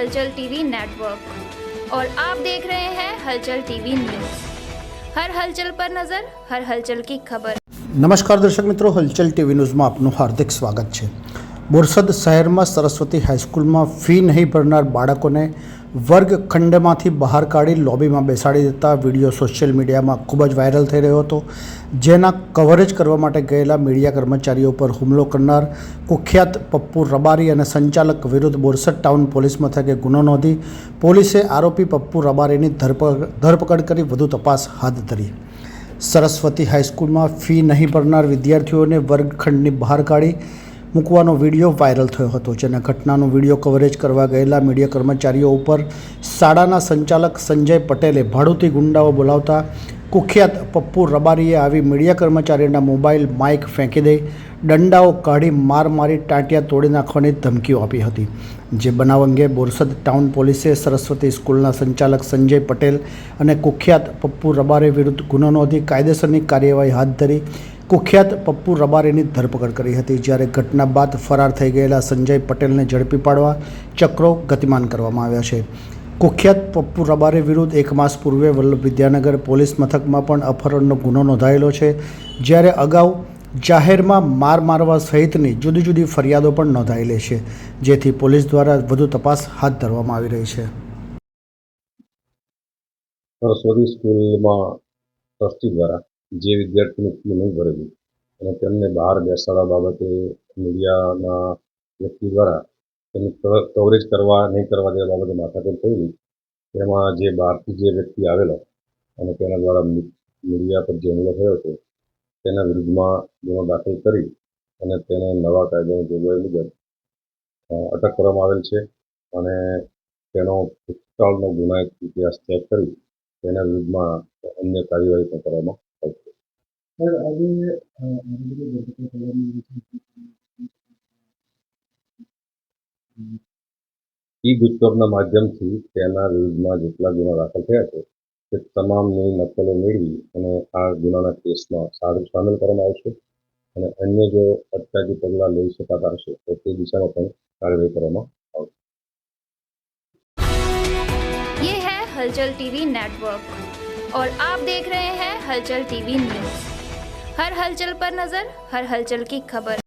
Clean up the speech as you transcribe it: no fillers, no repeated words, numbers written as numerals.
हलचल TV network और आप देख रहे हैं हलचल टीवी न्यूज़। हर हलचल पर नजर, हर हलचल की खबर। नमस्कार दर्शक मित्रों, हलचल टीवी न्यूज़ में आपનું हार्दिक સ્વાગત છે। બોરસદ શહેરમાં સરસ્વતી હાઈસ્કૂલમાં ફી નહીં ભરનાર બાળકોને વર્ગખંડમાંથી બહાર કાઢી લોબીમાં બેસાડી દેતા વિડીયો સોશિયલ મીડિયામાં ખૂબ જ વાયરલ થઈ રહ્યો હતો, જેના કવરેજ કરવા માટે ગયેલા મીડિયા કર્મચારીઓ પર હુમલો કરનાર કુખ્યાત પપ્પુ રબારી અને સંચાલક વિરુદ્ધ બોરસદ ટાઉન પોલીસ મથકે ગુનો નોંધી પોલીસે આરોપી પપ્પુ રબારીની ધરપકડ કરી વધુ તપાસ હાથ ધરી। સરસ્વતી હાઈસ્કૂલમાં ફી નહીં ભરનાર વિદ્યાર્થીઓને વર્ગખંડની બહાર કાઢી મૂકવાનો વિડીયો વાયરલ થયો હતો, જેના ઘટનાનું વિડીયો કવરેજ કરવા ગયેલા મીડિયા કર્મચારીઓ ઉપર શાળાના સંચાલક સંજય પટેલે ભાડુતી ગુંડાઓ બોલાવતા કુખ્યાત પપ્પુ રબારીએ આવી મીડિયા કર્મચારીના મોબાઈલ માઇક ફેંકી દઈ દંડાઓ કાઢી માર મારી ટાંટિયા તોડી નાખવાની ધમકીઓ આપી હતી। જે બનાવ અંગે બોરસદ ટાઉન પોલીસે સરસ્વતી સ્કૂલના સંચાલક સંજય પટેલ અને કુખ્યાત પપ્પુ રબારી વિરુદ્ધ ગુનો નોંધી કાયદેસરની કાર્યવાહી હાથ ધરી કુખ્યાત પપ્પુ રબારીની ધરપકડ કરી હતી। જ્યારે ઘટના બાદ ફરાર થઈ ગયેલા સંજય પટેલને ઝડપી પાડવા ચક્રો ગતિમાન કરવામાં આવ્યા છે। કુખ્યાત પપ્પુ રબારી વિરુદ્ધ 1 માસ પૂર્વે વલ્લભ વિદ્યાનગર પોલીસ મથકમાં પણ અપહરણનો ગુનો નોંધાયેલો છે, જ્યારે અગાઉ જાહેરમાં માર મારવા સહિતની જુદી જુદી ફરિયાદો પણ નોંધાયેલી છે, જેથી પોલીસ દ્વારા વધુ તપાસ હાથ ધરવામાં આવી રહી છે। સરસ્વતી સ્કૂલમાં ટ્રસ્ટી દ્વારા જે વિદ્યાર્થીની ફી નહીં ભરેલી અને તેમને બહાર બેસાડવા બાબતે મીડિયાના વ્યક્તિ દ્વારા તેની કવરેજ કરવા નહીં કરવા તે બાબતે માથાકૂટ થયેલી, તેમાં જે બહારથી જે વ્યક્તિ આવેલો અને તેના દ્વારા મીડિયા પર જે હુમલો થયો છે તેના વિરુદ્ધમાં ગુનો દાખલ કરી અને તેને નવા કાયદાની જોગવાઈ મુજબ અટક કરવામાં આવેલ છે અને તેનો ભૂતકાળનો ગુનાહિત ઇતિહાસ ચેક કરી તેના વિરુદ્ધમાં અન્ય કાર્યવાહી પણ કરવામાં આવશે। ઈ ગુજકોપના માધ્યમથી તેના વિરુદ્ધમાં જેટલા ગુના દાખલ થયા છે તે તમામની નકલો મેળવી અને આ ગુનાના કેસમાં સામેલ કરવામાં આવશે અને અન્ય જો અટકાયતી પગલાં લઈ શકાતા હશે તો તે દિશામાં પણ કાર્યવાહી કરવામાં આવશે। ये है हलचल टीवी नेटवर्क और आप देख रहे हैं हलचल टीवी न्यूज़। हर हलचल पर नजर, हर हलचल की खबर।